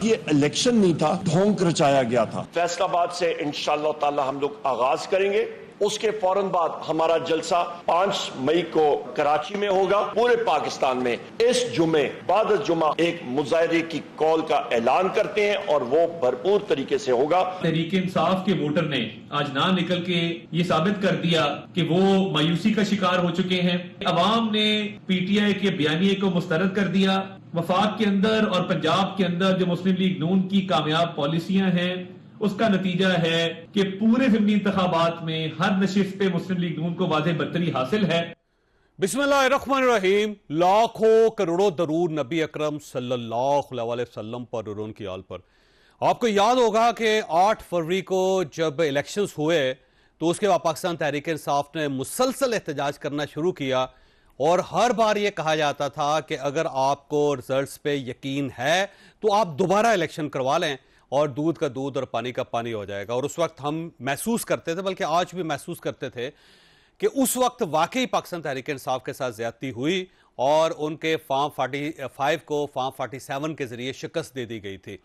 ये इलेक्शन नहीं था, ढोंग रचाया गया था। फैसलाबाद से इंशाअल्लाह ताला हम लोग आगाज करेंगे। उसके फौरन बाद हमारा जलसा 5 मई को कराची में होगा। पूरे पाकिस्तान में इस जुमे बाद जुमा एक मुजाहरे की कॉल का ऐलान करते हैं और वो भरपूर तरीके से होगा। तहरीक इंसाफ के वोटर ने आज ना निकल के ये साबित कर दिया कि वो मायूसी का शिकार हो चुके हैं। अवाम ने पीटीआई के बयानिए को मुस्तरद कर दिया। वफाक के अंदर और पंजाब के अंदर जो मुस्लिम लीग नून की कामयाब पॉलिसियां हैं, उसका नतीजा है कि पूरे ज़िमनी इंतखाबात में हर नशिस्त पे मुस्लिम लीग नून को वाज़ेह बरतरी हासिल है। बिस्मिल्लाहिर्रहमानिर्रहीम। लाखों करोड़ों दरूद नबी अकरम सल्लल्लाहु अलैहि वसल्लम पर और उनकी आल पर। आपको याद होगा कि 8 फरवरी को जब इलेक्शंस हुए तो उसके बाद पाकिस्तान तहरीक इंसाफ ने मुसलसल एहतजाज करना शुरू किया और हर बार यह कहा जाता था कि अगर आपको रिजल्ट्स पे यकीन है तो आप दोबारा इलेक्शन करवा लें और दूध का दूध और पानी का पानी हो जाएगा। और उस वक्त हम महसूस करते थे, बल्कि आज भी महसूस करते थे कि उस वक्त वाकई पाकिस्तान तहरीक इंसाफ के साथ ज्यादती हुई और उनके फॉर्म 45 को फॉर्म 47 के जरिए शिकस्त दे दी गई थी।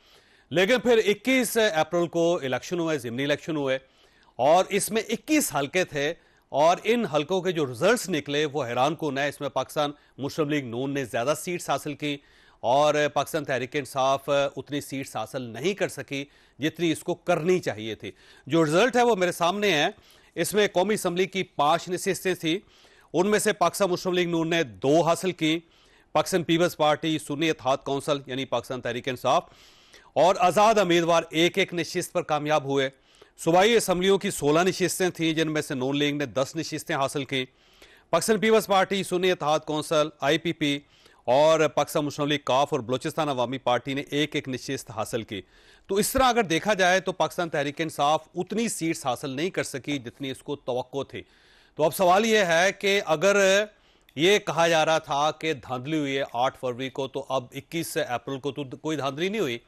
लेकिन फिर 21 अप्रैल को इलेक्शन हुए, ज़िमनी इलेक्शन हुए और इसमें 21 हल्के थे और इन हल्कों के जो रिजल्ट्स निकले वो हैरान कुन है। इसमें पाकिस्तान मुस्लिम लीग नून ने ज्यादा सीट्स हासिल की और पाकिस्तान तहरीक इंसाफ उतनी सीट्स हासिल नहीं कर सकी जितनी इसको करनी चाहिए थी। जो रिजल्ट है वो मेरे सामने है। इसमें कौमी असम्बली की 5 नशिस्तें थी, उनमें से पाकिस्तान मुस्लिम लीग नून ने 2 हासिल की। पाकिस्तान पीपल्स पार्टी, सुन्नी इत्तेहाद कौंसिल यानी पाकिस्तान तहरीक इंसाफ और आज़ाद उम्मीदवार एक नशिस्त पर कामयाब हुए। सूबाई असम्बलियों की 16 नशिस्तें थीं जिनमें से नून लीग ने 10 नशिस्तें हासिल की। पाकिस्तान पीपल्स पार्टी, सुन्नी इत्तेहाद कौंसिल, IPP और पाकिस्तान मुस्लिम लीग काफ और बलोचिस्तान अवामी पार्टी ने एक नशिस्त हासिल की। तो इस तरह अगर देखा जाए तो पाकिस्तान तहरीक इंसाफ उतनी सीट्स हासिल नहीं कर सकी जितनी इसको तवक्को थी। तो अब सवाल यह है कि अगर ये कहा जा रहा था कि धांधली हुई है 8 फरवरी को, तो अब 21 अप्रैल को तो कोई धांधली नहीं हुई।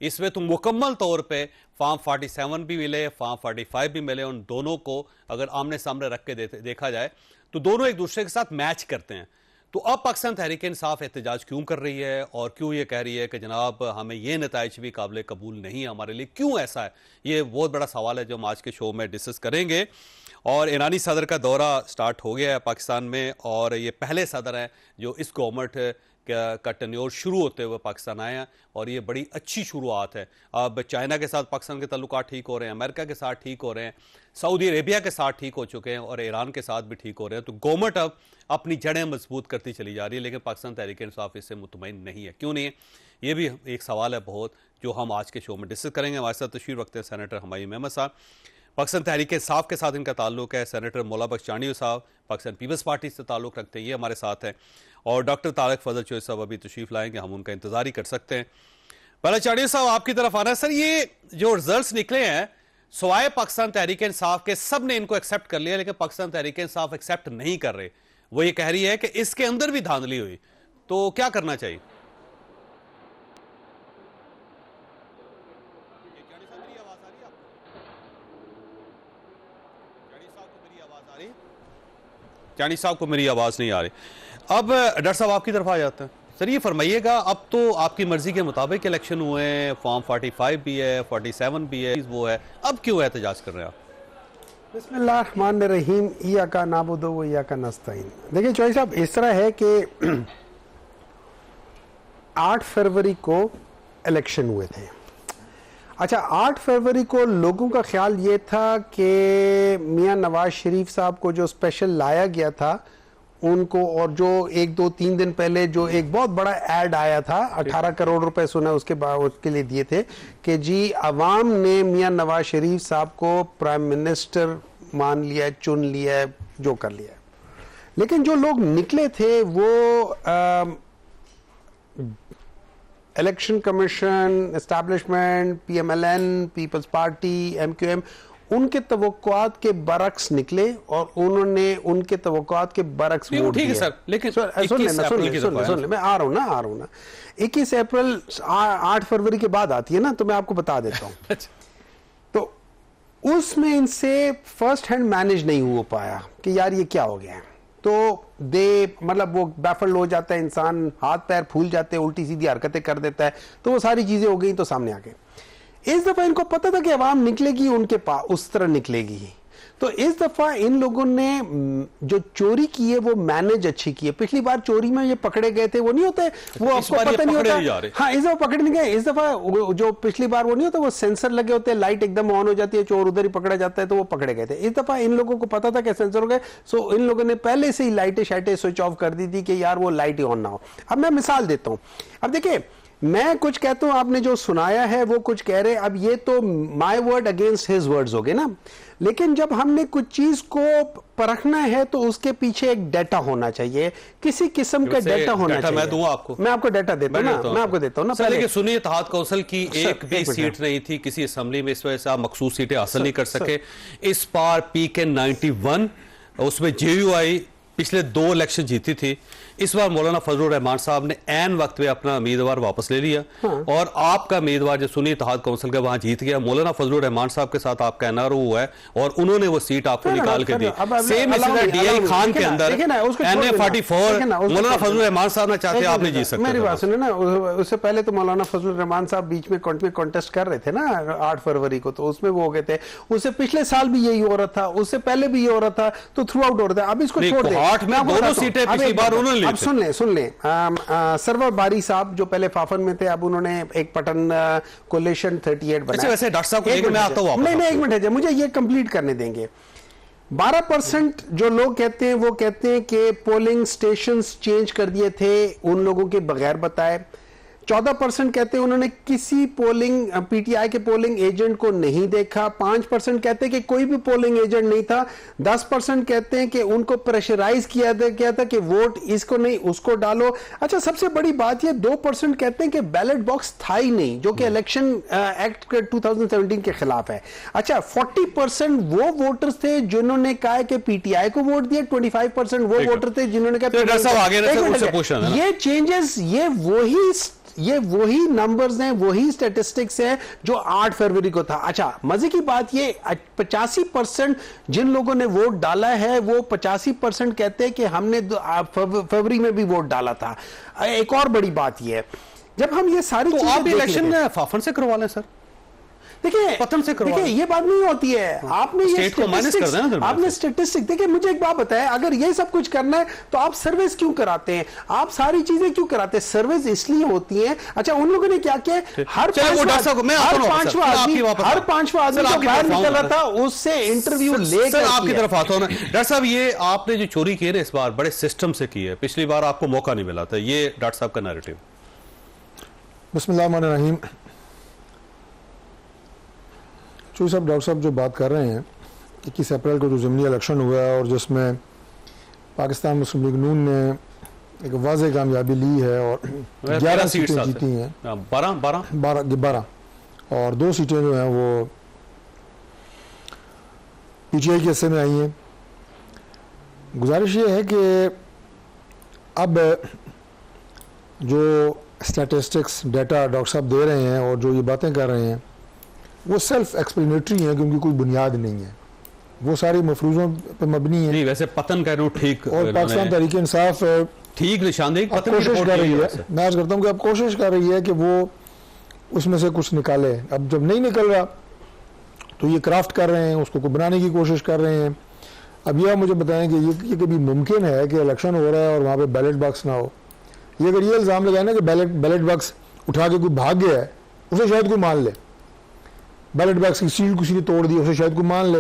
इसमें तो मुकम्मल तौर पे फॉर्म 47 भी मिले, फॉर्म 45 भी मिले। उन दोनों को अगर आमने सामने रख के देखा जाए तो दोनों एक दूसरे के साथ मैच करते हैं। तो अब पाकिस्तान तहरीक इंसाफ एहतजाज क्यों कर रही है और क्यों ये कह रही है कि जनाब हमें ये नताइज भी काबिल कबूल नहीं है हमारे लिए, क्यों ऐसा है? ये बहुत बड़ा सवाल है जो हम आज के शो में डिस्कस करेंगे। और ईरानी सदर का दौरा स्टार्ट हो गया है पाकिस्तान में और ये पहले सदर हैं जो इस गवर्नमेंट का टेन्योर शुरू होते हुए पाकिस्तान आए हैं और ये बड़ी अच्छी शुरुआत है। अब चाइना के साथ पाकिस्तान के ताल्लुकात ठीक हो रहे हैं, अमेरिका के साथ ठीक हो रहे हैं, सऊदी अरेबिया के साथ ठीक हो चुके हैं और ईरान के साथ भी ठीक हो रहे हैं। तो गवर्नमेंट अब अपनी जड़ें मजबूत करती चली जा रही है। लेकिन पाकिस्तान तहरीक इंसाफ इससे मुतमईन नहीं है। क्यों नहीं है? ये भी एक सवाल है बहुत, जो हम आज के शो में डिस्कस करेंगे। हमारे साथ तशरीफ रखते हैं सेनेटर हुमायूं मेहमद साहब, पाकिस्तान तहरीक इंसाफ के साथ इनका ताल्लुक है। सेनेटर मौला बख्श चांडियो साहब पाकिस्तान पीपल्स पार्टी से ताल्लुक रखते हैं, ये हमारे साथ हैं। और डॉक्टर तारिक फजल चौधरी साहब अभी तशरीफ लाएंगे, हम उनका इंतजार ही कर सकते हैं। पहले चांडियो साहब आपकी तरफ आना है। सर, ये जो रिजल्ट्स निकले हैं सवाए पाकिस्तान तहरीक इंसाफ के, सब ने इनको एक्सेप्ट कर लिया, लेकिन पाकिस्तान तहरीक इंसाफ एक्सेप्ट नहीं कर रहे। वो ये कह रही है कि इसके अंदर भी धांधली हुई। तो क्या करना चाहिए? चांडी साहब को मेरी आवाज नहीं आ रही। अब डॉक्टर साहब आपकी तरफ आ जाते हैं। सर, ये फरमाइएगा, अब तो आपकी मर्जी के मुताबिक इलेक्शन हुए हैं, फॉर्म 45 भी है, 47 भी है, वो है, अब क्यों एहतजाज कर रहे हैं आप? बिस्मिल्लाहिर्रहमानिर्रहीम, इय्याका नाबुदु व इय्याका नस्तईन। देखिए चौधरी साहब, इस तरह है कि 8 फरवरी को इलेक्शन हुए थे। अच्छा, 8 फरवरी को लोगों का ख्याल ये था कि मियां नवाज शरीफ साहब को जो स्पेशल लाया गया था उनको, और जो 1-2-3 दिन पहले जो एक बहुत बड़ा ऐड आया था, 18 करोड़ रुपए सुना उसके बाद उसके लिए दिए थे कि जी अवाम ने मियां नवाज शरीफ साहब को प्राइम मिनिस्टर मान लिया है, चुन लिया है, जो कर लिया है। लेकिन जो लोग निकले थे वो election commission, establishment, PMLN, people's party, MQM, उनके तवक्कुआत के बरक्स निकले और उन्होंने उनके तवक्कुआत के बरक्स वोट दिए। सर, लेकिन सुन ले, मैं आ रहा हूं ना 21 अप्रैल 8 फरवरी के बाद आती है ना, तो मैं आपको बता देता हूं। तो उसमें इनसे फर्स्ट हैंड मैनेज नहीं हो पाया कि यार ये क्या हो गया है। तो मतलब वो बैफल्ड हो जाता है इंसान, हाथ पैर फूल जाते हैं, उल्टी सीधी हरकतें कर देता है, तो वो सारी चीजें हो गई तो सामने आ गए। इस दफा इनको पता था कि अवाम निकलेगी उनके पास, उस तरह निकलेगी, तो इस दफा इन लोगों ने जो चोरी की है वो मैनेज अच्छी की है। पिछली बार चोरी में ये पकड़े गए थे, वो नहीं होते, वो आपको पता नहीं होता। हाँ, इस दफा पकड़ नहीं गए। इस दफा जो पिछली बार वो नहीं होता, वो सेंसर लगे होते हैं, लाइट एकदम ऑन हो जाती है, चोर उधर ही पकड़ा जाता है, तो वो पकड़े गए थे। इस दफा इन लोगों को पता था कि सेंसर हो गए, सो इन लोगों ने पहले से ही लाइटें शाइटें स्विच ऑफ कर दी थी कि यार वो लाइट ही ऑन ना हो। अब मैं मिसाल देता हूं, अब देखिए मैं कुछ कहता हूं, आपने जो सुनाया है वो कुछ कह रहे, अब ये तो my word against his words हो गए ना, लेकिन जब हमने कुछ चीज को परखना है तो उसके पीछे एक डाटा होना चाहिए, किसी किस्म का डाटा होना चाहिए। मैं दूंगा आपको, मैं आपको डाटा देता हूं ना, मैं आपको देता हूं ना। पहले सुनिए, इत्तेहाद कौंसिल की एक भी सीट नहीं थी किसी असेंबली में, इस वजह से आप मखसूस सीटें हासिल नहीं कर सके। इस बार PK 91 उसमें JUI पिछले 2 इलेक्शन जीती थी। इस बार मौलाना फजलुर रहमान साहब ने ऐन वक्त पे अपना उम्मीदवार वापस ले लिया, और आपका उम्मीदवार जो सुन्नी इत्तेहाद काउंसिल का वहां जीत गया। मौलाना फजलुर रहमान साहब के साथ आपका एनआरओ हुआ है और उन्होंने वो सीट आपको निकाल के दी। सेम इसी तरह DI खान के अंदर NA44 मौलाना फजलुर रहमान साहब ने चाहते आपने जीत सकते। मेरी बात सुने ना, उससे पहले तो मौलाना फजलुर रहमान साहब बीच में कॉन्टेस्ट कर रहे थे ना 8 फरवरी को, तो उसमें वो हो गए थे। उससे पिछले साल भी यही हो रहा था, उससे पहले भी ये हो रहा था, तो थ्रू आउट हो रहा था। अब इसको छोड़ दे, दोनों सीटें पिछली बार उन्होंने, अब सुन ले सरवर बारी साहब जो पहले फाफन में थे, अब उन्होंने एक पटन कोलेशन 38 बनाया। वैसे डॉक्टर साहब को मैं आता हूं, नहीं एक मिनट है, मुझे ये कंप्लीट करने देंगे। 12% जो लोग कहते हैं वो कहते हैं कि पोलिंग स्टेशंस चेंज कर दिए थे उन लोगों के बगैर बताए। 14% कहते हैं उन्होंने किसी पोलिंग PTI के पोलिंग एजेंट को नहीं देखा। 5% कहते हैं कि कोई भी पोलिंग एजेंट नहीं था। 10% कहते हैं कि उनको प्रेशराइज किया था कि वोट इसको नहीं उसको डालो। अच्छा, सबसे बड़ी बात ये 2% कहते हैं कि बैलेट बॉक्स था ही नहीं, जो कि इलेक्शन एक्ट 2017 के खिलाफ है। अच्छा, 40% वो वोटर्स थे जिन्होंने कहा कि PTI को वोट दिया, 25% वो वोटर थे जिन्होंने कहा। ये चेंजेस, ये वही नंबर्स हैं, वही स्टैटिस्टिक्स है जो 8 फरवरी को था। अच्छा, मजे की बात ये 85% जिन लोगों ने वोट डाला है वो 85% कहते हैं कि हमने फरवरी में भी वोट डाला था। एक और बड़ी बात ये है, जब हम ये सारी चीजें आप इलेक्शन फाफन से करवा लें सर, देखिए पतन से करवा, देखिए ये बात नहीं होती है। आपने ये स्टेट को माइनस कर देना, आपने स्टैटिस्टिक देखिए। मुझे एक बात बताएं, अगर ये सब कुछ करना है तो आप सर्विस क्यों कराते हैं? आप सारी चीजें क्यों कराते हैं? सर्विस इसलिए होती है। अच्छा, उन लोगों ने क्या किया, हर पांचवा आदमी जो बाहर निकल रहा था उससे इंटरव्यू लेकर, आपकी तरफ आता हूं। डॉक्टर साहब, ये आपने जो चोरी की है इस बार बड़े सिस्टम से की है, पिछली बार आपको मौका नहीं मिला था, ये डॉक्टर साहब का नैरेटिव। बिस्मिल्लाहिर्रहमानिर्रहीम। साहब, डॉक्टर साहब जो बात कर रहे हैं 21 अप्रैल को जो ज़मीनी इलेक्शन हुआ है और जिसमें पाकिस्तान मुस्लिम लीग नून ने एक वाज़ेह कामयाबी ली है और 11 सीटें जीती हैं, 12 और 2 सीटें जो हैं वो PTI के हिस्से में आई हैं। गुजारिश ये है कि अब जो स्टैटिस्टिक्स डाटा डॉक्टर साहब दे रहे हैं और जो ये बातें कर रहे हैं वो सेल्फ एक्सप्लेनेटरी है, क्योंकि कोई बुनियाद नहीं है, वो सारी मफरूजों पे मबनी है। नहीं, वैसे पतन कह रहा हूं ठीक, और पाकिस्तान तहरीक इंसाफ ठीक निशानदेही कोशिश कर रही है। मैं आज करता हूं कि अब कोशिश कर रही है कि वो उसमें से कुछ निकाले। अब जब नहीं निकल रहा तो ये क्राफ्ट कर रहे हैं, उसको बनाने की कोशिश कर रहे हैं। अब यह मुझे बताएं कि ये कभी मुमकिन है कि इलेक्शन हो रहा है और वहाँ पर बैलेट बॉक्स ना हो? ये अगर ये इल्ज़ाम लगाए ना कि बैलेट बॉक्स उठा के कोई भाग गया है, उसे शायद कोई मान ले, बैलेट बॉक्स की सील किसी ने तोड़ दी, उसे शायद कोई मान ले।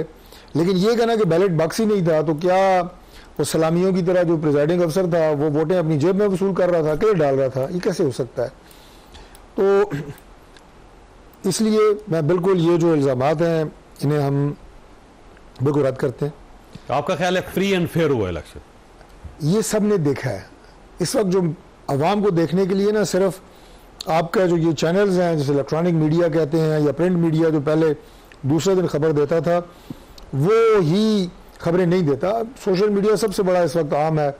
लेकिन ये कहना कि बैलेट बॉक्स ही नहीं था, तो क्या वो सलामियों की तरह जो प्रिजाइडिंग अफसर था वो वोटें अपनी जेब में वसूल कर रहा था, कैसे डाल रहा था? ये कैसे हो सकता है? तो इसलिए मैं बिल्कुल ये जो इल्ज़ामात हैं इन्हें हम बिल्कुल रद्द करते हैं। तो आपका ख्याल है फ्री एंड फेयर हुआ इलेक्शन? ये सब ने देखा है। इस वक्त जो अवाम को देखने के लिए ना सिर्फ आपका जो ये चैनल्स हैं, जैसे इलेक्ट्रॉनिक मीडिया कहते हैं या प्रिंट मीडिया, जो पहले दूसरे दिन खबर देता था वो ही खबरें नहीं देता। सोशल मीडिया सबसे बड़ा इस वक्त आम है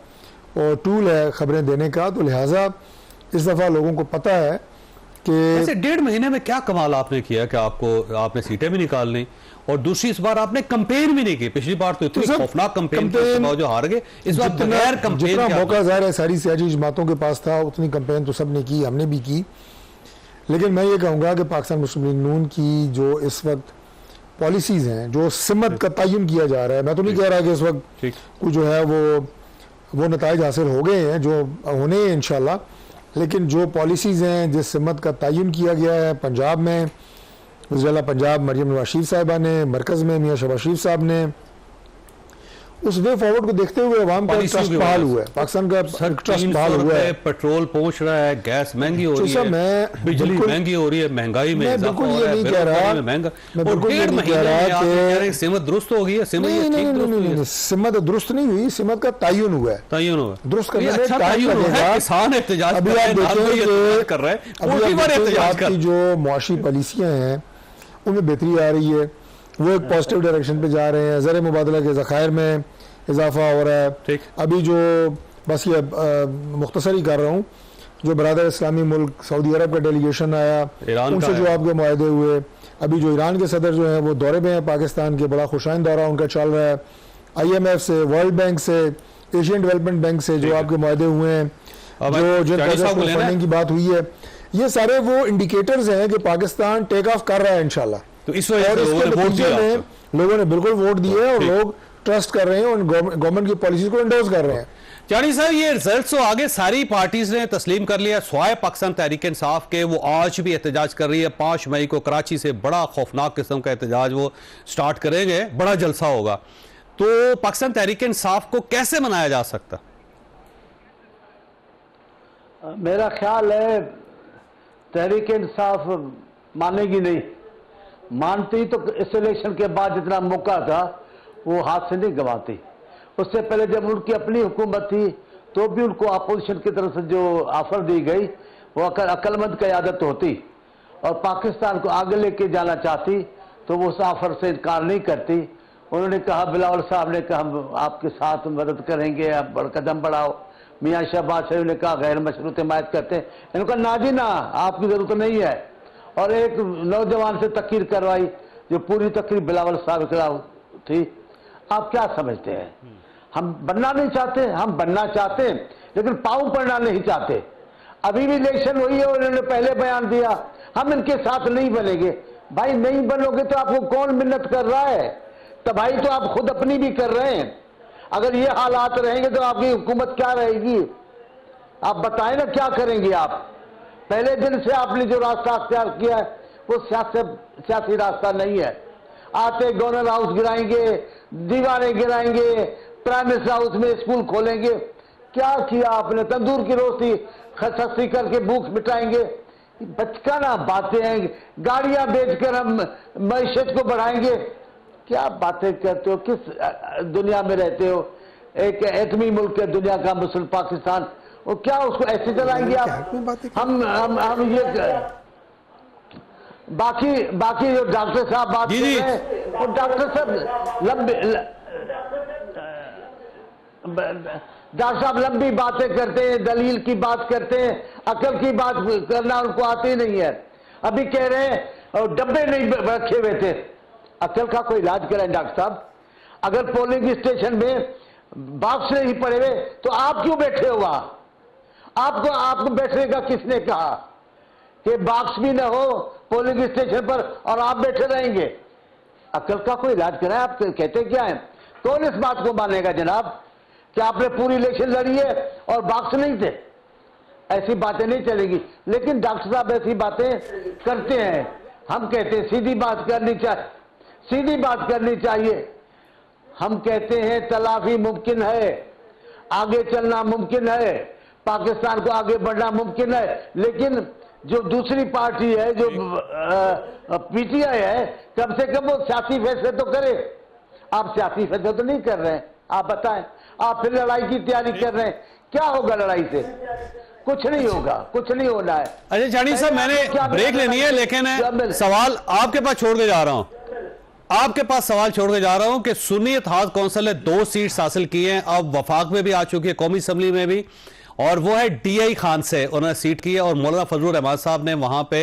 और टूल है खबरें देने का। तो लिहाजा इस दफ़ा लोगों को पता है कि वैसे 1.5 महीने में क्या कमाल आपने किया कि आपने सीटें भी निकाल ली और दूसरी इस बार आपने कंपेन भी नहीं की। पिछली बार तो इतनी खौफनाक कंपेन जो हार गए, इस बार बगैर कंपेन जितना मौका ज़ाहिर है सारी सियासी जमातों के पास था उतनी कंपेन तो सब ने की, हमने भी की। लेकिन मैं ये कहूँगा कि पाकिस्तान मुस्लिम लीग नून की जो इस वक्त पॉलिसीज़ हैं, जो सिमत का तयन किया जा रहा है, मैं तो नहीं कह रहा कि इस वक्त कुछ जो है वो नताइज हासिल हो गए हैं जो होने हैं इंशाल्लाह, लेकिन जो पॉलिसीज़ हैं जिस सिमत का तयन किया गया है पंजाब में, वज़ीर पंजाब मरियम नवाज शरीफ साहिबा ने, मरकज़ में मियाँ शहबाज शरीफ साहब ने, उस वे फॉरवर्ड को देखते हुए अवाम का ट्रस्ट बहाल हुआ है, पाकिस्तान का ट्रस्ट बहाल हुआ है। पेट्रोल पहुंच रहा है, गैस महंगी हो रही है, बिजली महंगी हो रही है, महंगाई में बिल्कुल ये नहीं कह रहा, मैं बिल्कुल ये नहीं कह रहा कि सिमत दुरुस्त हो गई है। सिमत दुरुस्त नहीं हुई, सिमत का तयन हुआ है, दुरुस्त करने में टाइम लगेगा। किसान एहतजाज अभी आप देखें कर रहे हैं, जो मुआशी पॉलिसियां हैं उनमें बेहतरी आ रही है, वो एक पॉजिटिव डायरेक्शन पे जा रहे हैं, ज़र मुबादला के ज़खायर में इजाफा हो रहा है। अभी जो बस ये मुख्तसर ही कर रहा हूँ, जो बरादर इस्लामी मुल्क सऊदी अरब का डेलीगेशन आया, उनसे जो आपके मुआहदे हुए, अभी जो ईरान के सदर जो हैं वो दौरे में हैं पाकिस्तान के, बड़ा खुशाइन दौरा उनका चल रहा है, IMF से, वर्ल्ड बैंक से, एशियन डेवलपमेंट बैंक से जो आपके मुआहदे हुए हैं, जो जिन फंडिंग की बात हुई है, ये सारे वो इंडिकेटर्स हैं कि पाकिस्तान टेक ऑफ कर रहा है इंशाल्लाह। तो इस वजह से लोगों ने बिल्कुल वोट दिए और लोग ट्रस्ट कर रहे हैं और गवर्नमेंट की पॉलिसीज को एंडोर्स कर रहे हैं। जानी साहब, ये रिजल्ट्स तो आगे सारी पार्टीज ने तस्लीम कर लिया, स्वाय पाकिस्तान तहरीक इंसाफ के वो आज भी एहतजाज कर रही है। 5 मई को कराची से बड़ा खौफनाक किस्म का एहतजाज वो स्टार्ट करेंगे, बड़ा जलसा होगा। तो पाकिस्तान तहरीक इंसाफ को कैसे मनाया जा सकता? मेरा ख्याल है तहरीक इंसाफ मानेगी नहीं, मानती तो इस इलेक्शन के बाद जितना मौका था वो हाथ से नहीं गंवाती। उससे पहले जब उनकी अपनी हुकूमत थी तो भी उनको अपोजिशन की तरफ से जो ऑफर दी गई वो अक्लमंद क़यादत होती और पाकिस्तान को आगे लेके जाना चाहती तो वो उस ऑफर से इनकार नहीं करती। उन्होंने कहा, बिलावल साहब ने कहा हम आपके साथ मदद करेंगे, आप कदम बढ़ाओ। मियाँ शहबाज शरीफ ने कहा गैर मशरूत हिमायत करते हैं, इनका ना जी ना, आपकी जरूरत नहीं है। और एक नौजवान से तकरीर करवाई जो पूरी तकरीर बिलावल साहब के खिलाफ थी। आप क्या समझते हैं, हम बनना नहीं चाहते? हम बनना चाहते हैं लेकिन पाँव पड़ना नहीं चाहते। अभी भी इलेक्शन हुई है और इन्होंने पहले बयान दिया हम इनके साथ नहीं बनेंगे। भाई नहीं बनोगे तो आपको कौन मिन्नत कर रहा है? तबाही तो आप खुद अपनी भी कर रहे हैं। अगर ये हालात रहेंगे तो आपकी हुकूमत क्या रहेगी? आप बताएं ना क्या करेंगे आप? पहले दिन से आपने जो रास्ता अख्तियार किया है वो सियासी रास्ता नहीं है। आते गवर्नर हाउस गिराएंगे, दीवारें गिराएंगे, प्राइम मिनिस्टर हाउस में स्कूल खोलेंगे। क्या किया आपने? तंदूर की रोटी सस्ती करके भूख मिटाएंगे। बचकाना बातें हैं। गाड़ियां बेचकर हम मईशत को बढ़ाएंगे। क्या बातें करते हो? किस दुनिया में रहते हो? एक एटमी मुल्क है दुनिया का मुस्लिम पाकिस्तान, वो क्या उसको ऐसे चलाएंगे आप? हम ये बाकी जो डॉक्टर साहब बात कर रहे हैं वो डॉक्टर साहब लंबी बातें करते हैं, दलील की बात करते हैं, अकल की बात करना उनको आती नहीं है। अभी कह रहे हैं डब्बे नहीं रखे हुए थे। अकल का कोई इलाज करें डॉक्टर साहब। अगर पोलिंग स्टेशन में बॉक्स नहीं पड़े हुए तो आप क्यों बैठे हो वहां? आपको बैठने का किसने कहा कि बॉक्स भी ना हो पोलिंग स्टेशन पर और आप बैठे रहेंगे? अकल का कोई इलाज करें। आप कहते क्या है? कौन इस बात को मानेगा जनाब कि आपने पूरी इलेक्शन लड़ी है और बॉक्स नहीं थे? ऐसी बातें नहीं चलेगी। लेकिन डॉक्टर साहब ऐसी बातें करते हैं। हम कहते हैं सीधी बात करनी चाहिए। हम कहते हैं तलाफी मुमकिन है, आगे चलना मुमकिन है, पाकिस्तान को आगे बढ़ना मुमकिन है। लेकिन जो दूसरी पार्टी है, जो PTI है, कम से कम वो सियासी फैसले तो करे। आप सियासी फैसले तो नहीं कर रहे हैं। आप बताएं, आप फिर लड़ाई की तैयारी कर रहे हैं। क्या होगा लड़ाई से? कुछ नहीं होगा, कुछ नहीं होना है। अच्छा जानी साहब, मैंने ब्रेक लेनी है लेकिन सवाल आपके पास छोड़ के जा रहा हूं। आपके पास सवाल छोड़ के जा रहा हूं कि सुन्नी इत्तेहाद कौंसिल ने 2 सीट्स हासिल की हैं, अब वफाक में भी आ चुकी है, कौमी असम्बली में भी, और वो है DI खान से उन्होंने सीट की है और मौलाना फजलुर रहमान साहब ने वहां पे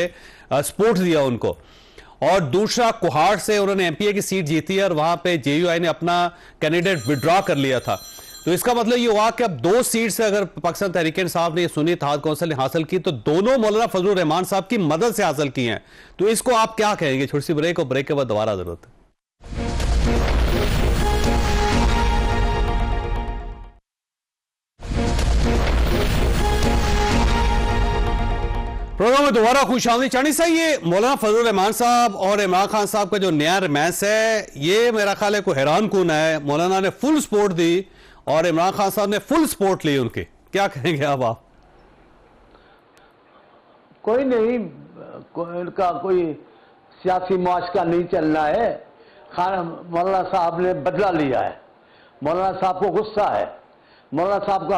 सपोर्ट दिया उनको। और दूसरा कुहाड़ से उन्होंने MPA की सीट जीती है और वहां पे JUI ने अपना कैंडिडेट विड्रॉ कर लिया था। तो इसका मतलब ये हुआ कि अब 2 सीट से अगर पाकिस्तान तहरीक इंसाफ ने सुन्नी इत्तेहाद कौंसिल ने हासिल की तो दोनों मौलाना फजलुर रहमान साहब की मदद से हासिल की हैं। तो इसको आप क्या कहेंगे? छोटी सी ब्रेक और ब्रेक के बाद दोबारा जरूरत है। प्रोग्राम में दोबारा खुशामदीद। चांदी साहब, ये मौलाना फजलुर रहमान साहब और इमरान खान साहब का जो नया रोमांस है, ये मेरा ख्याल है कोई हैरान कुन है। मौलाना ने फुल सपोर्ट दी और इमरान खान साहब ने फुल सपोर्ट ली उनकी। क्या कहेंगे अब आप? कोई नहीं, इनका कोई सियासी मुआशका नहीं चलना है। मौलाना साहब ने बदला लिया है। मौलाना साहब को गुस्सा है। मौलाना साहब को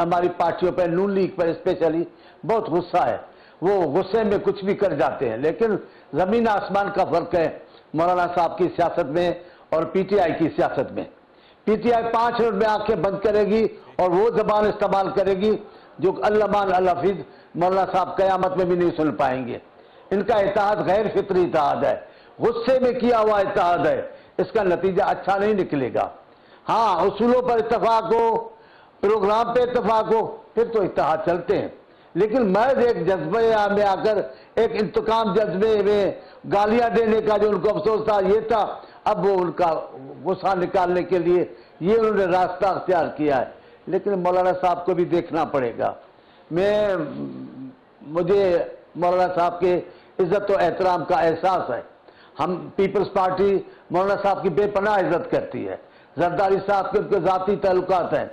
हमारी पार्टियों पर, नून लीग पर स्पेशली बहुत गुस्सा है। वो गुस्से में कुछ भी कर जाते हैं, लेकिन जमीन आसमान का फर्क है मौलाना साहब की सियासत में और PTI की सियासत में। PTI 5 मिनट में आंखें बंद करेगी और वो जबान इस्तेमाल करेगी जो अल्लामान अल-हफीज मौलाना साहब कयामत में भी नहीं सुन पाएंगे। इनका इत्तेहाद गैर फितरी इत्तेहाद है, गुस्से में किया हुआ इत्तेहाद है। इसका नतीजा अच्छा नहीं निकलेगा। हाँ, उसूलों पर इत्तेफाक हो, प्रोग्राम पे इत्तेफाक हो, फिर तो इत्तेहाद चलते हैं। लेकिन महज एक जज्बे में आकर, एक इंतकाम जज्बे में गालियां देने का जो उनको अफसोस था, ये था। अब वो उनका गुस्सा निकालने के लिए ये उन्होंने रास्ता अख्तियार किया है। लेकिन मौलाना साहब को भी देखना पड़ेगा। मुझे मौलाना साहब के इज्जत और एहतराम का एहसास है। हम पीपल्स पार्टी मौलाना साहब की बेपनाह इज्जत करती है। जरदारी साहब के उनके जाती ताल्लुकात हैं,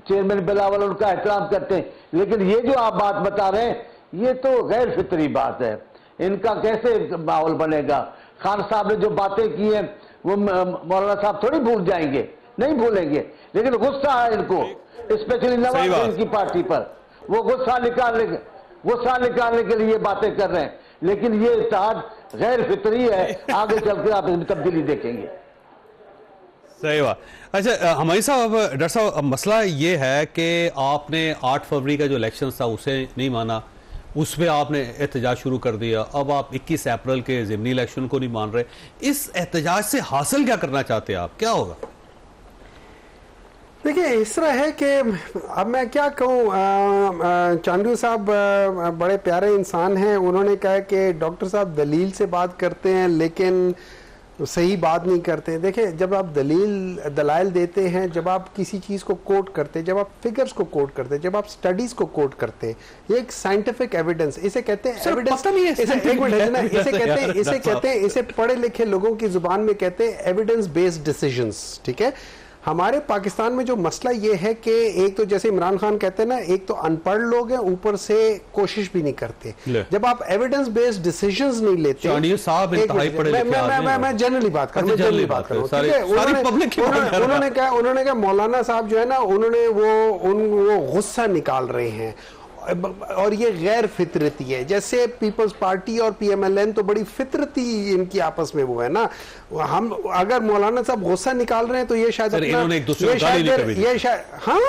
चेयरमैन बिलावल उनका एहतराम करते हैं। लेकिन ये जो आप बात बता रहे हैं, ये तो गैर फितरी बात है। इनका कैसे माहौल बनेगा? खान साहब ने जो बातें की हैं वो मौलाना साहब थोड़ी भूल जाएंगे, नहीं भूलेंगे। लेकिन गुस्सा है इनको, स्पेशली नवाज शरीफ की पार्टी पर। वो गुस्सा निकालने के लिए बातें कर रहे हैं। लेकिन ये इत्तेहाद गैर फितरी है। आगे चलकर आप इसमें तब्दीली देखेंगे। सही बात। अच्छा हमारी साहब, डॉक्टर साहब, मसला ये है कि आपने 8 फरवरी का जो इलेक्शन था उसे नहीं माना, उस पर आपने एहतजाज शुरू कर दिया। अब आप 21 अप्रैल के ज़िमनी इलेक्शन को नहीं मान रहे। इस एहतजाज से हासिल क्या करना चाहते हैं आप? क्या होगा? देखिए, इस तरह है कि अब मैं क्या कहूँ, चांदू साहब बड़े प्यारे इंसान हैं। उन्होंने कहा कि डॉक्टर साहब दलील से बात करते हैं लेकिन सही बात नहीं करते। देखिए, जब आप दलाइल देते हैं, जब आप किसी चीज़ को कोट करते हैं, जब आप फिगर्स को कोट करते हैं, जब आप स्टडीज़ को कोट करते हैं, ये एक साइंटिफिक एविडेंस, इसे कहते हैं एविडेंस। इसे कहते हैं, इसे पढ़े लिखे लोगों की जुबान में कहते हैं एविडेंस बेस्ड डिसीजंस। ठीक है। हमारे पाकिस्तान में जो मसला ये है कि एक तो जैसे इमरान खान कहते हैं ना, एक तो अनपढ़ लोग हैं, ऊपर से कोशिश भी नहीं करते। जब आप एविडेंस बेस्ड डिसीजंस नहीं लेते, मैं जनरली बात करूं, उन्होंने कहा मौलाना साहब जो है ना, उन्होंने वो गुस्सा निकाल रहे हैं और ये गैर फितरती है। जैसे पीपल्स पार्टी और PMLN तो बड़ी फितरती इनकी आपस में वो है ना। हम अगर मौलाना साहब गुस्सा निकाल रहे हैं तो ये शायद इन्होंने एक दूसरे को गाली नहीं दी। ये शायद हाँ,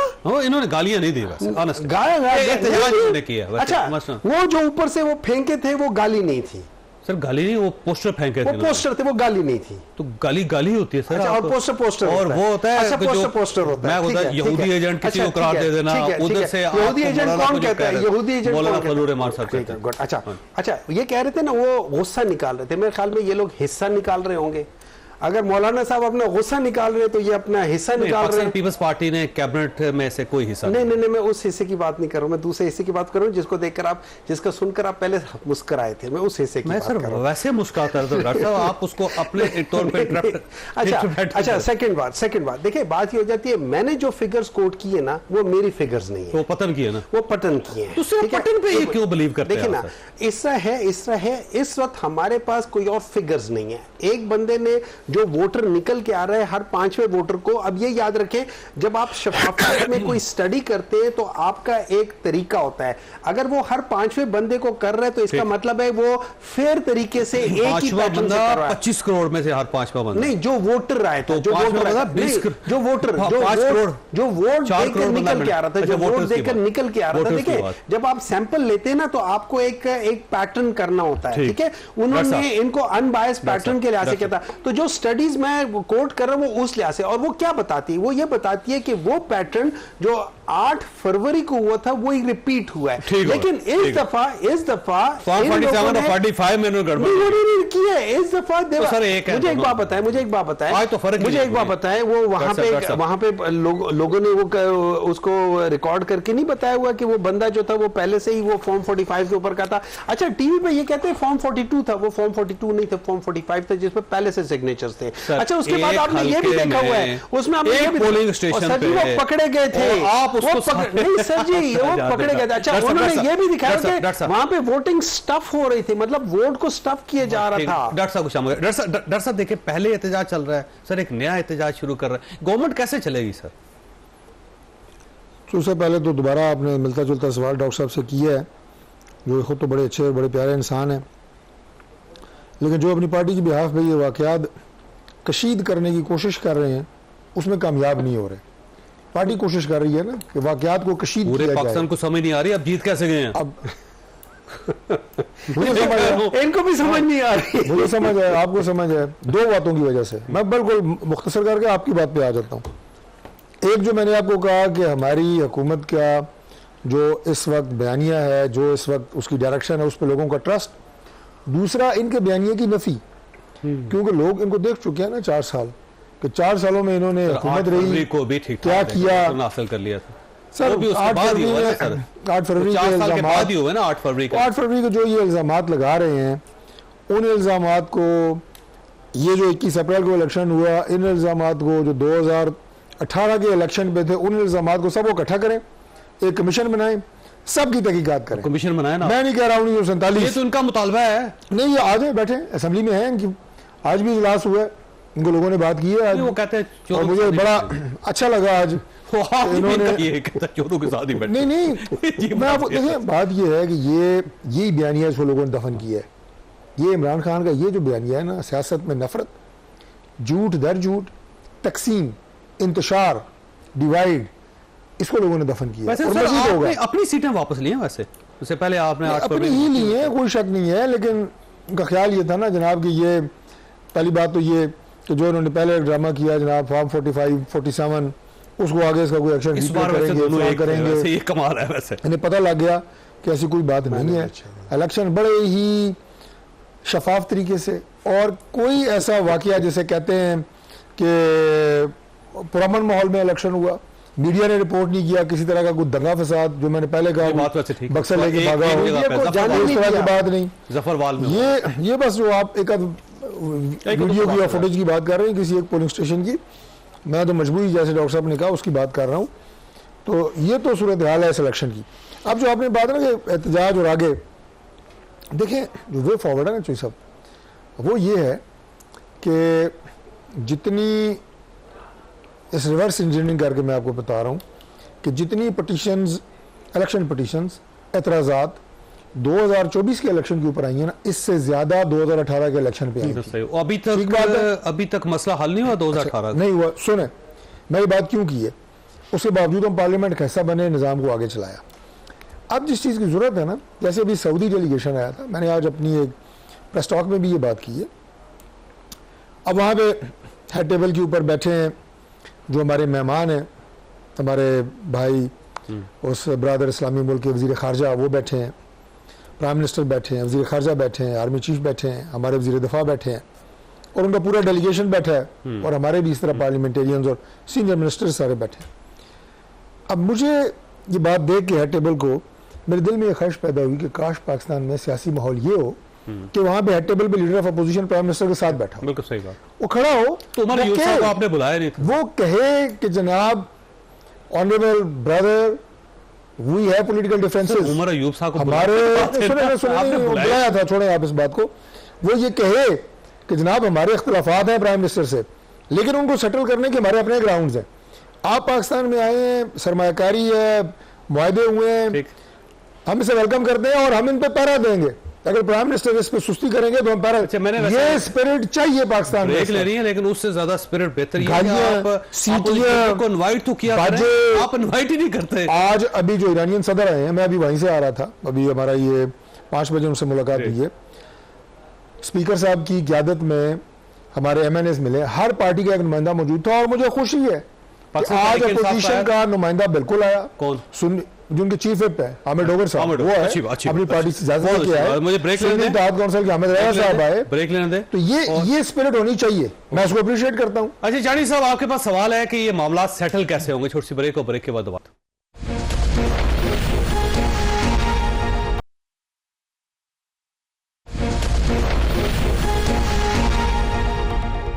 इन्होंने गालियां नहीं दी बस, गालियां। अच्छा, वो जो ऊपर से वो फेंके थे वो गाली नहीं थी सर। गाली नहीं, वो पोस्टर फेंके थे। वो पोस्टर थे, वो गाली नहीं थी। तो गाली होती है सर। अच्छा, और पोस्टर और वो होता है। अच्छा, पोस्टर होता है। मैं यहूदी एजेंट किसी को करार दे देना, उधर से यहूदी एजेंट कौन कहता है? यहूदी एजेंट मौलाना फजलुर रहमान साहब कहते हैं। अच्छा, ये कह रहे थे ना, वो गुस्सा निकाल रहे थे। मेरे ख्याल में ये लोग हिस्सा निकाल रहे होंगे। अगर मौलाना साहब अपना गुस्सा निकाल रहे तो ये अपना हिस्सा निकाल रहे हैं। पीपल्स पार्टी ने कैबिनेट में से कोई हिस्सा नहीं, मैं उस हिस्से की बात नहीं कर रहा हूं। मैं दूसरे हिस्से की बात कर रहा हूं जिसको देखकर आप, जिसका सुनकर आप पहले मुस्कुराए थे। मैं उस हिस्से की बात कर रहा हूं। वैसे मुस्कुराता था डॉक्टर साहब, आप उसको अपने तौर पे अच्छा, सेकंड बात देखिए, बात ये हो जाती है, मैंने जो फिगर्स कोट किए ना, वो मेरी फिगर्स नहीं है। वो पतन किए ना, वो पतन किए हैं। तो पतन पे ये क्यों बिलीव करते हैं? देखिए ना, इस तरह है, इस वक्त हमारे पास कोई और फिगर्स नहीं है। एक बंदे ने जो वोटर निकल के आ रहे हैं हर 5वें वोटर को, अब ये याद रखें जब आप शफाफियत में कोई स्टडी करते हैं तो आपका एक तरीका होता है, अगर वो हर 5वें बंदे को कर रहे हैं तो इसका मतलब है वो फेयर तरीके से एक ही पैटर्न से कर रहा है। 25 करोड़ में से हर 5वां बंदा नहीं, जो वोटर आए थे, जो वोटर जो वोटर जो वोट देकर निकल के आ रहा था, जो वोट देकर निकल के आ रहा था। देखिए जब आप सैंपल लेते हैं ना तो आपको एक पैटर्न करना होता है, ठीक है। उन्होंने इनको अनबायस पैटर्न के लिहाज से किया था। तो जो स्टडीज मैं कोट कर रहा हूं वो उस लिहाज से, और वो क्या बताती है, वो ये बताती है कि वो पैटर्न जो 8 फरवरी को हुआ था वो ही रिपीट हुआ है। लेकिन इस दफा 45 में किया इस दफा। मुझे एक बात बताएं, मुझे एक बात बताएं, वो वहां पे लोगों ने वो उसको रिकॉर्ड करके नहीं बताया हुआ कि वो बंदा जो था वो पहले से ही वो फॉर्म 45 के ऊपर का था। अच्छा, टीवी पे ये कहते हैं फॉर्म 42 था, वो फॉर्म 42 नहीं था, फॉर्म 45 था जिसमें पहले से सिग्नेचर्स थे। अच्छा, उसके बाद आपने ये भी देखा हुआ है उसमें आपने ये भी पोलिंग स्टेशन पे वो पकड़े गए थे, आप उसको नहीं सर जी वो पकड़े गए थे। अच्छा, उन्होंने ये भी दिखाया कि वहां पे वोटिंग स्टफ हो रही थी, मतलब वोट को स्टफ किया जा रहा था। डॉक्टर साहब देखिए, पहले एहतजाज चल रहा है सर, एक नया एहतजाज शुरू कर रहा है, गवर्नमेंट कैसे चलेगी सर? सबसे पहले तो दोबारा आपने मिलता जुलता सवाल डॉक्टर साहब से किया है, जो खुद तो बड़े अच्छे और बड़े प्यारे इंसान हैं, लेकिन जो अपनी पार्टी की बिहाफ पे ये वाकयात कशीद करने की कोशिश कर रहे हैं उसमें कामयाब नहीं हो रहे। पार्टी कोशिश कर रही है ना कि वाकयात को कशीद पूरे किया पाकिस्तान जाए। को समझ नहीं आ रही अब जीत कैसे गए हैं। अब मुझे समझ है, इनको भी समझ नहीं आ रही। मुझे समझ है, आपको समझ है, दो बातों की वजह से। मैं बिल्कुल मुख्तसर करके आपकी बात पे आ जाता हूँ। एक जो मैंने आपको कहा कि हमारी हुकूमत का जो इस वक्त बयानिया है, जो इस वक्त उसकी डायरेक्शन है, उस पर लोगों का ट्रस्ट। दूसरा, इनके बयानिया की नफी, क्योंकि लोग इनको देख चुके हैं ना 4 साल, कि 4 सालों में इन्होंने हुकूमत रही को भी ठीक क्या किया, हासिल कर लिया था सर। 8 फरवरी के 8 फरवरी को जो ये इल्जामात लगा रहे हैं, उन इल्जामात को, ये जो 21 अप्रैल को इलेक्शन हुआ, इन इल्जामात को जो 2018 के इलेक्शन पे थे, उन इल्जामात को सबको इकट्ठा करें, एक कमीशन बनाएं, सबकी तहकीकात करें। कमीशन बनाए ना, मैं नहीं कह रहा हूँ 1947, ये तो उनका मुतालबा है। नहीं, ये आज बैठे असेंबली में है इनकी, आज भी इजलास हुआ है, इनको लोगों ने बात की है आज, वो कहते हैं, और मुझे बड़ा अच्छा लगा आज इन्होंने चोरों के साथ ही बैठे। नहीं मैं आपको देखिए, बात ये है कि यही बयानिया इसको लोगों ने दफन किया है। ये इमरान खान का ये जो बयानिया है ना, सियासत में नफरत, झूठ दर झूठ, तकसीम, इंतशार, डिवाइड, इसको लोगों ने दफन किया। वैसे सर, आपने अपनी सीटें वापस ली हैं, वैसे उससे पहले आपने अपनी ही ली है, कोई शक नहीं है, लेकिन उनका ख्याल ये था ना जनाब कि ये पहली बात तो ये कि जो उन्होंने पहले ड्रामा किया जनाब फॉर्म 45, 47, उसको आगे इसका कोई एक्शन करेंगे, ये कमाल है। वैसे इन्हें पता लग गया कि ऐसी कोई बात नहीं है। इलेक्शन बड़े ही शफाफ तरीके से, और कोई ऐसा वाकया जैसे कहते हैं कि पुरअमन माहौल में इलेक्शन हुआ, मीडिया ने रिपोर्ट नहीं किया किसी तरह का कोई दंगा फसाद, जो मैंने पहले कहा बक्सर लेके भागा हो, इस तरह की बात नहीं। जफरवाल में ये बस जो आप एक वीडियो की या फुटेज की बात कर रहे हैं किसी एक पोलिंग स्टेशन की, मैं तो मजबूरी जैसे डॉक्टर साहब ने कहा उसकी बात कर रहा हूँ। तो ये तो सूरत हाल है इस इलेक्शन की। अब जो आपने बात ना कि एहतजाज और आगे देखें, जो वे फॉरवर्ड है ना चोई साहब, वो ये है कि जितनी इस रिवर्स इंजीनियरिंग करके मैं आपको बता रहा हूँ कि जितनी पटिशन्स, इलेक्शन पटिशन्स, एतराज़ात 2024 के इलेक्शन के ऊपर आई है ना, इससे ज्यादा 2018 के इलेक्शन पे आई थी। अभी तक मसला हल नहीं हुआ 2018 नहीं हुआ। सुने, मैं ये बात क्यों की है, उसके बावजूद हम पार्लियामेंट का हिस्सा बने, निज़ाम को आगे चलाया। अब जिस चीज़ की ज़रूरत है ना, जैसे अभी सऊदी डेलीगेशन आया था, मैंने आज अपनी एक प्रेस टॉक में भी ये बात की है। अब वहाँ पे हेड टेबल के ऊपर बैठे हैं जो हमारे मेहमान हैं, हमारे भाई उस ब्रादर इस्लामी मुल्क के वज़ीर ख़ारजा, वो बैठे हैं, प्राइम मिनिस्टर बैठे हैं, वज़ीर ख़ारजा बैठे हैं, आर्मी चीफ बैठे हैं, हमारे वज़ीर दिफा बैठे हैं, और उनका पूरा डेलीगेशन बैठा है, और हमारे भी इस तरह पार्लियामेंटेरियंस और सीनियर मिनिस्टर सारे बैठे हैं। अब मुझे ये बात देख के हेड टेबल को मेरे दिल में ये ख्वाहिश पैदा हुई कि काश पाकिस्तान में सियासी माहौल ये हो कि वहां पे हेड टेबल पे leader of opposition prime minister के साथ बैठा हो। बिल्कुल सही बात। वो खड़ा हो तो उमर अयूब साहब को आपने बुलाया नहीं था, वो कहे कि जनाब honourable brother we have political differences. Umar Ayub sahab को हमारे बुलाया था, छोड़े आप इस बात को, वो ये कहे कि जनाब हमारे इख्तलाफात हैं प्राइम मिनिस्टर से, लेकिन उनको सेटल करने के हमारे अपने ग्राउंड्स हैं। आप पाकिस्तान में आए हैं, सरमायाकारी है, मुआहदे हुए हैं, हम इसे वेलकम करते हैं और हम इन पे पैरा देंगे। अगर प्राइम मिनिस्टर इस पे सुस्ती करेंगे तो हम पैरा। ये स्पिरिट चाहिए पाकिस्तान में। ले रही है, लेकिन उससे ज्यादा स्पिरिट बेहतर है आप सीटियां को इनवाइट तो किया, आप इनवाइट ही नहीं करते। आज अभी जो ईरानियन सदर आए हैं, मैं अभी वहीं से आ रहा था, अभी हमारा ये 5 बजे उनसे मुलाकात हुई है। स्पीकर साहब की क़यादत में हमारे MNAs मिले, हर पार्टी का एक नुमाइंदा मौजूद था और मुझे खुशी है कि आज अपोजिशन का नुमाइंदा बिल्कुल आया। कौन? जो उनके चीफ विप है आमिर डोगर साहब, वो है अपनी पार्टी से इजाजत लेके आए। मुझे ब्रेक लेने दे, काउंसिल के हामिद रजा साहब आए, ब्रेक लेने दे। तो ये स्पिरिट होनी चाहिए, मैं उसको अप्रिशिएट करता हूं। अच्छा जानी साहब, आपके पास सवाल है कि ये मामला सेटल कैसे होंगे? छोटी सी ब्रेक और ब्रेक के बाद बात।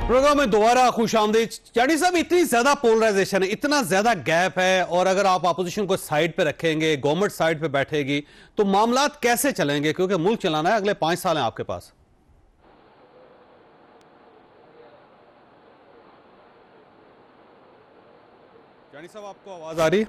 प्रोग्राम में दोबारा खुशामदीद। जानी साहब, इतनी ज्यादा पोलराइजेशन है, इतना ज्यादा गैप है, और अगर आप अपोजिशन को साइड पे रखेंगे, गवर्नमेंट साइड पे बैठेगी, तो मामलात कैसे चलेंगे? क्योंकि मुल्क चलाना है, अगले 5 साल हैं आपके पास। जानी साहब, आपको आवाज आ रही?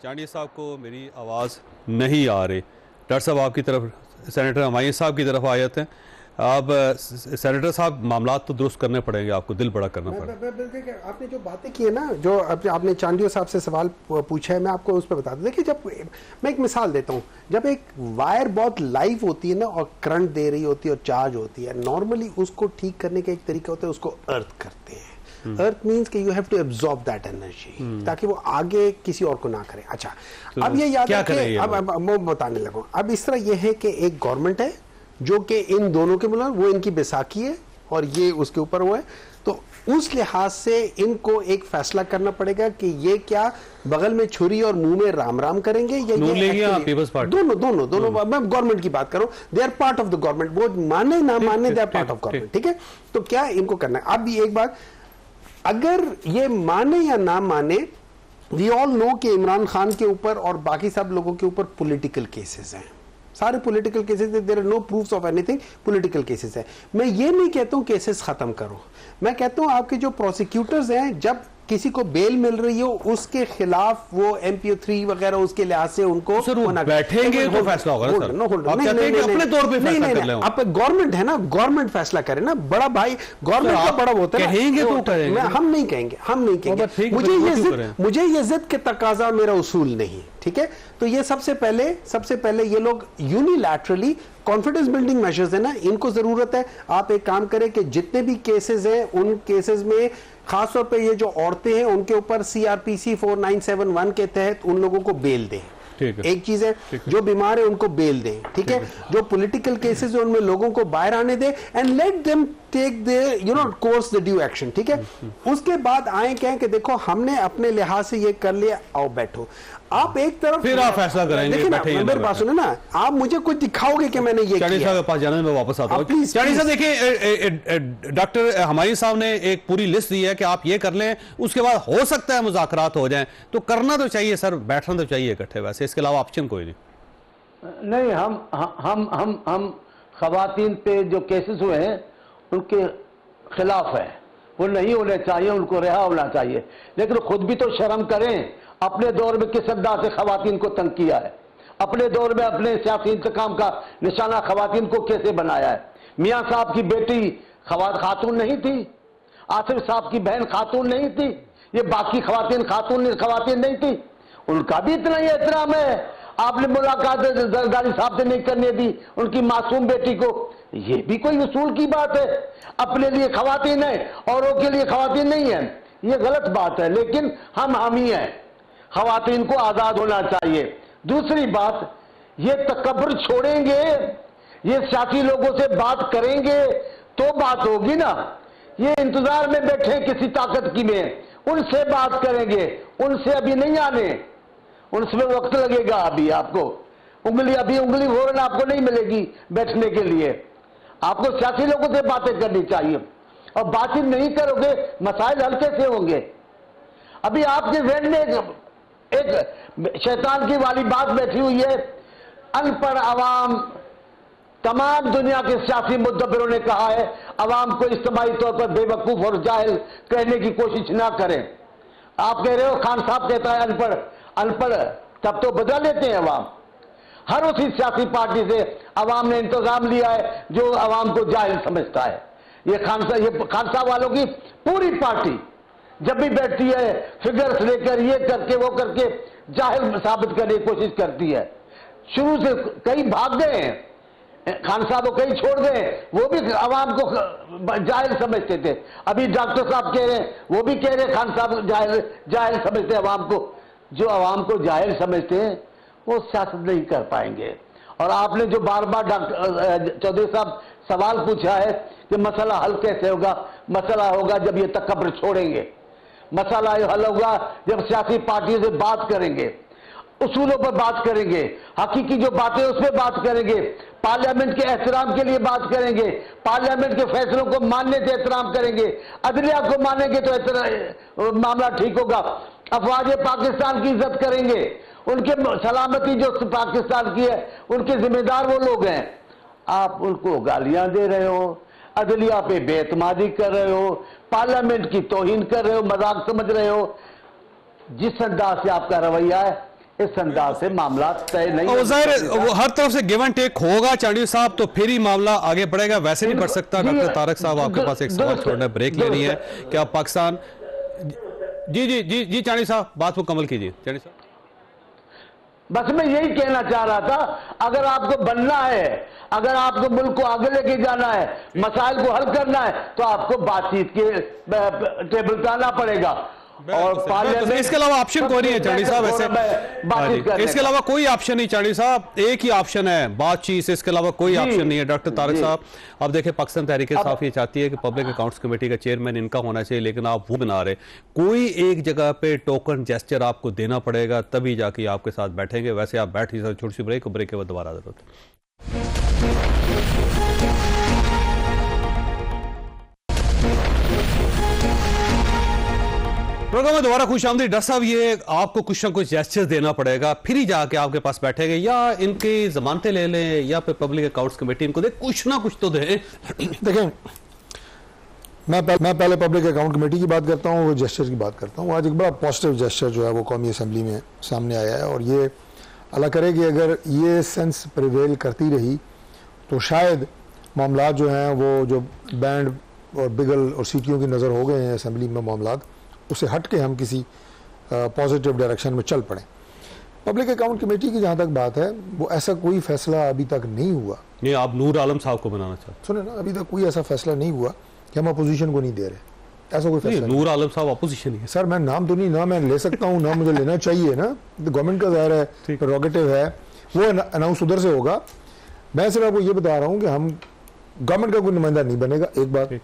जानी साहब को मेरी आवाज नहीं आ रही। डॉक्टर साहब आपकी तरफ, सेनेटर हमायूं साहब की तरफ आ जाते हैं। अब सेनेटर साहब, मामला तो दुरुस्त करने पड़ेंगे, आपको दिल बड़ा करना पड़ेगा। आपने जो बातें की है ना, जो आपने चांडियो साहब से सवाल पूछा है, मैं आपको उस पर बता दूं। देखिए, जब मैं एक मिसाल देता हूं, जब एक वायर बहुत लाइव होती है ना और करंट दे रही होती है और चार्ज होती है, नॉर्मली उसको ठीक करने का एक तरीका होता है, उसको अर्थ करते हैं। अर्थ मीन्स कि you have to absorb that energy, ताकि वो आगे किसी और को ना करे। अच्छा, अब ये याद रखें, अब मैं बताने लगूं। अब इस तरह यह है कि एक गवर्नमेंट है जो कि इन दोनों के मुल्क, वो इनकी बैसाखी है और ये उसके ऊपर वो है, तो उस लिहाज से इनको एक फैसला करना पड़ेगा कि ये क्या बगल में छुरी और मुंह में राम राम करेंगे या ये पीपल्स पार्टी। दोनों मैं गवर्नमेंट की बात करूं, they are part of the government, वो माने ना माने they are part of government, ठीक है। तो क्या इनको करना है? अब भी एक बात, अगर ये माने या ना माने, वी ऑल नो कि इमरान खान के ऊपर और बाकी सब लोगों के ऊपर पॉलिटिकल केसेस हैं, सारे political cases, there are no proofs of anything, political cases है। मैं ये नहीं कहता हूं केसेस खत्म करो, मैं कहता हूं आपके जो प्रोसिक्यूटर्स हैं, जब किसी को बेल मिल रही हो उसके खिलाफ वो MPO 3 वगैरह उसके लिहाज से उनको बैठेंगे तो फैसला होगा ना सर। आप कहते हैं कि अपने तौर पे फैसला कर लें। आप गवर्नमेंट है ना, गवर्नमेंट फैसला करे ना, बड़ा भाई गवर्नमेंट का बड़ा होता है। कहेंगे तो करेंगे, हम नहीं कहेंगे, मुझे ये जिद के तकाजा मेरा उसूल नहीं, ठीक है। तो ये सबसे पहले ये लोग यूनिलैटरली कॉन्फिडेंस बिल्डिंग मेजर्स है ना, इनको जरूरत है। आप एक काम करें कि जितने भी केसेस हैं उन केसेस में खासतौर पे ये जो औरतें हैं उनके ऊपर CRPC 4971 के तहत उन लोगों को बेल दें। एक चीज है, जो बीमार है उनको बेल दें, ठीक है। जो पॉलिटिकल केसेस है उनमें लोगों को बाहर आने दें and let them take the course the due action, ठीक है। उसके बाद आए कहें कि देखो हमने अपने लिहाज से ये कर लिया, आओ बैठो। आप एक तरफ फिर आप फैसला करेंगे, देखिए ना, मेरे पास सुनो ना, आप मुझे कुछ दिखाओगे कि मैंने ये किया। साहब के पास जाने में वापस आता हूं। चाणी साहब देखिए, डॉक्टर हमायूं साहब ने एक पूरी लिस्ट दी है कि आप ये कर लें, उसके बाद हो सकता है मुज़ाकरात हो जाएं, तो करना तो चाहिए सर, बैठना तो चाहिए इकट्ठे, वैसे इसके अलावा ऑप्शन कोई नहीं। हम खवातीन पे जो केसेस हुए हैं उनके खिलाफ है, वो नहीं होने चाहिए, उनको रिहा होना चाहिए, लेकिन खुद भी तो शर्म करें। अपने दौर में किस अंदाज से खवातीन को तंग किया है, अपने दौर में अपने सियासी इंतकाम का निशाना खवातीन को कैसे बनाया है। मियां साहब की बेटी खातून नहीं थी, आसिफ साहब की बहन खातून नहीं थी, ये बाकी खवातीन नहीं थी, उनका भी इतना ही एहतराम है। आपने मुलाकात जरदारी साहब से नहीं करने दी उनकी मासूम बेटी को, ये भी कोई उसूल की बात है? अपने लिए खवातीन है, औरों के लिए खवातीन नहीं है, ये गलत बात है। लेकिन हम ही हैं, खवातीन को आजाद होना चाहिए। दूसरी बात, ये तकब्बुर छोड़ेंगे, ये सियासी लोगों से बात करेंगे तो बात होगी ना। ये इंतजार में बैठे किसी ताकत की में, उनसे बात करेंगे, उनसे अभी नहीं आने, उनसे वक्त लगेगा। अभी आपको उंगली फौरन आपको नहीं मिलेगी बैठने के लिए, आपको सियासी लोगों से बातें करनी चाहिए, और बातचीत नहीं करोगे मसाइल हल कैसे होंगे? अभी आपके जहन में एक शैतान की वाली बात बैठी हुई है, अनपढ़ आवाम तमाम दुनिया के सियासी मुद्दबिरों ने कहा है अवाम को इज्तिमाई तौर पर बेवकूफ और जाहिल कहने की कोशिश ना करें। आप कह रहे हो खान साहब कहता है अनपढ़, अनपढ़ तब तो बदल लेते हैं अवाम। हर उसी सियासी पार्टी से अवाम ने इंतजाम लिया है जो अवाम को जाहिल समझता है। ये खान साहब वालों की पूरी पार्टी जब भी बैठती है फिगर्स लेकर ये करके वो करके जाहिल साबित करने की कोशिश करती है। शुरू से कई भाग गए हैं, खान साहब को कहीं छोड़ गए, वो भी आवाम को जाहिल समझते थे। अभी डॉक्टर साहब कह रहे हैं, वो भी कह रहे हैं खान साहब जाहिल समझते हैं आवाम को। जो आवाम को जाहिल समझते हैं वो सियासत नहीं कर पाएंगे। और आपने जो बार बार डॉक्टर चौधरी साहब सवाल पूछा है कि मसला हल कैसे होगा, मसला होगा जब ये तकब्र छोड़ेंगे, मसला हल होगा जब सियासी पार्टियों से बात करेंगे, उसूलों पर बात करेंगे, हकीकी जो बातें उस पर बात करेंगे, पार्लियामेंट के एहतराम के लिए बात करेंगे, पार्लियामेंट के फैसलों को मानने से एहतराम करेंगे, अदलिया को मानेंगे तो मामला ठीक होगा। अफवाज पाकिस्तान की इज्जत करेंगे, उनके सलामती जो पाकिस्तान की है उनके जिम्मेदार वो लोग हैं। आप उनको गालियां दे रहे हो, अदलिया पे बेतमादी कर रहे हो, पार्लियामेंट की तौहीन कर रहे हो, मजाक समझ रहे हो। जिस अंदाज से आपका रवैया है इस अंदाज से मामला तय नहीं वो जाहिर वो हर तरफ से गिव एंड टेक होगा चांडी साहब, तो फिर ही मामला आगे बढ़ेगा, वैसे नहीं बढ़ सकता। डॉक्टर तारक साहब आपके पास एक सवाल छोड़ना, ब्रेक लेनी है कि आप पाकिस्तान। जी जी जी जी चांडी साहब बात मुकम्मल कीजिए। चांडी साहब बस मैं यही कहना चाह रहा था, अगर आपको बनना है, अगर आपको मुल्क को आगे लेके जाना है, मसाइल को हल करना है, तो आपको बातचीत के टेबल पे आना पड़ेगा। और तो इसके अलावा ऑप्शन कोई नहीं है चांडी साहब, ऐसे इसके अलावा कोई ऑप्शन नहीं चांडी साहब, एक ही ऑप्शन है बातचीत, इसके अलावा कोई ऑप्शन नहीं है। डॉक्टर तारक साहब अब देखें पाकिस्तान तहरीक इंसाफ ये चाहती है कि पब्लिक अकाउंट्स कमेटी का चेयरमैन इनका होना चाहिए, लेकिन आप वो बना रहे, कोई एक जगह पे टोकन जेस्चर आपको देना पड़ेगा तभी जाके आपके साथ बैठेंगे, वैसे आप बैठ ही सकते। छोटी सी ब्रेक के बाद दोबारा जरूरत। प्रोग्राम में दोबारा खुश आमदीद। डॉक्टर साहब ये आपको कुछ ना कुछ जेस्चर देना पड़ेगा फिर ही जाके आपके पास बैठेंगे, या इनकी जमानतें ले लें या फिर पब्लिक अकाउंट्स कमेटी इनको दे, कुछ ना कुछ तो दे। देखें मैं पहले पब्लिक अकाउंट कमेटी की बात करता हूँ, वो जेस्चर की बात करता हूँ। आज एक बड़ा पॉजिटिव जेस्चर जो है वो कौमी असम्बली में सामने आया है, और ये अल्लाह करे कि अगर ये सेंस प्रिवेल करती रही तो शायद मामला जो हैं वो जो बैंड और बिगल और सीटियों की नज़र हो गए हैं असम्बली में मामला, उससे हट के हम किसी पॉजिटिव डायरेक्शन में चल पड़े। पब्लिक अकाउंट कमेटी की जहाँ तक बात है, वो ऐसा कोई फैसला अभी तक नहीं हुआ। नहीं, आप नूर आलम साहब को बनाना चाहते? सुने ना, अभी तक कोई ऐसा फैसला नहीं हुआ कि हम अपोजिशन को नहीं दे रहे, ऐसा कोई फैसला। नूर आलम साहब अपोजिशन ही है सर, मैं नाम तो नहीं ना मैं ले सकता हूँ ना मुझे लेना चाहिए ना, गवर्नमेंट का ज़ाहिर है प्रेरोगेटिव है, वो अनाउंस उधर से होगा। मैं सिर्फ आपको ये बता रहा हूँ कि हम गवर्नमेंट का कोई नुमाइंदा नहीं बनेगा, एक बात।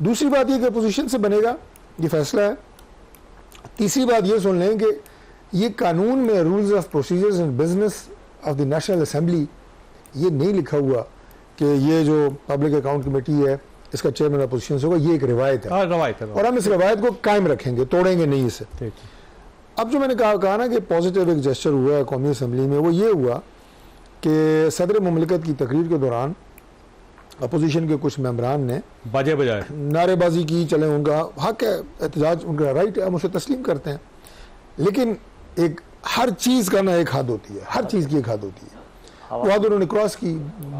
दूसरी बात ये कि अपोजिशन से बनेगा, ये फैसला है। तीसरी बात ये सुन लें कि ये कानून में rules of procedures and business of the national assembly ये नहीं लिखा हुआ कि ये जो पब्लिक अकाउंट कमेटी है इसका चेयरमैन अपोजिशन होगा, ये एक रिवायत है। रवायत है, और हम इस रिवायत को कायम रखेंगे, तोड़ेंगे नहीं इसे। अब जो मैंने कहा ना कि पॉजिटिव एक जेस्चर हुआ है कौमी असम्बली में, वो ये हुआ कि सदर मुमलिकत की तकरीर के दौरान अपोजिशन के कुछ मेंबरान ने बाजे बजाए, नारेबाजी की। चले, उनका हक है, एहतजाज उनका राइट है, हम उसे तस्लीम करते हैं, लेकिन एक हर चीज़ का ना एक हद होती है, हर चीज़ की एक हद होती है। वो हद उन्होंने क्रॉस की,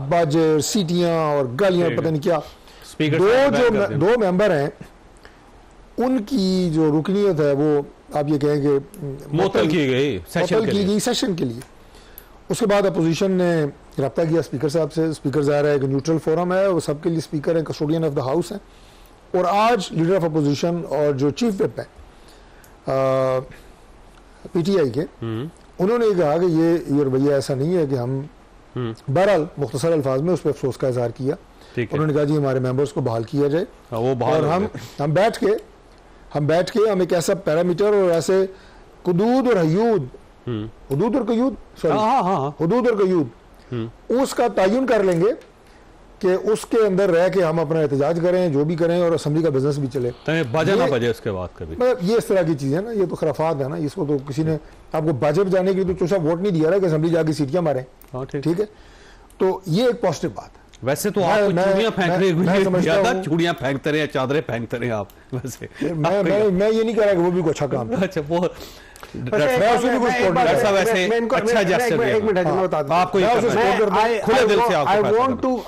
बाजे, सीटियाँ और गालियाँ, पता नहीं क्या। दो मेंबर हैं, उनकी जो रुकनीत है वो आप ये कहें कि मुअत्तल की गई सेशन के लिए। उसके बाद अपोजिशन ने रब्ता किया स्पीकर साहब से। स्पीकर ज़ाहिर है कि न्यूट्रल फोरम है, वो सबके लिए स्पीकर हैं, कस्टोडियन ऑफ द हाउस हैं। और आज लीडर ऑफ अपोजिशन और जो चीफ विप हैं पीटीआई के, उन्होंने कहा कि ये रवैया ऐसा नहीं है कि हम, बहरहाल मुख्तसर अल्फाज में उस पर अफसोस का इजहार किया। उन्होंने कहा जी हमारे मेंबर्स को बहाल किया जाए, और हम बैठ के हम एक ऐसा पैरामीटर और ऐसे कुदूद और हयूद, हुदूद और कयूद, सॉरी हुदूद और कयूद, उसका तयन कर लेंगे कि उसके अंदर रह के हम अपना एहतजाज करें, जो भी करें, और असम्बली का बिजनेस भी चले, बजे ना बजे उसके बाद कभी। मतलब ये इस तरह की चीज़ है ना, ये तो खराफात है ना, इसको तो किसी ने आपको बाजे बजाने के लिए तो चूसा वोट नहीं दिया ना कि असम्बली जाके सीटियाँ मारें, ठीक है। तो ये एक पॉजिटिव बात है। वैसे तो आप चूड़ियां फेंक रहे मैं ज्यादा चूड़ियां फेंकते रहे, चादरें फेंकते रहे आप। वैसे मैं ये नहीं कह रहा कि वो भी कोई अच्छा काम है। अच्छा, वो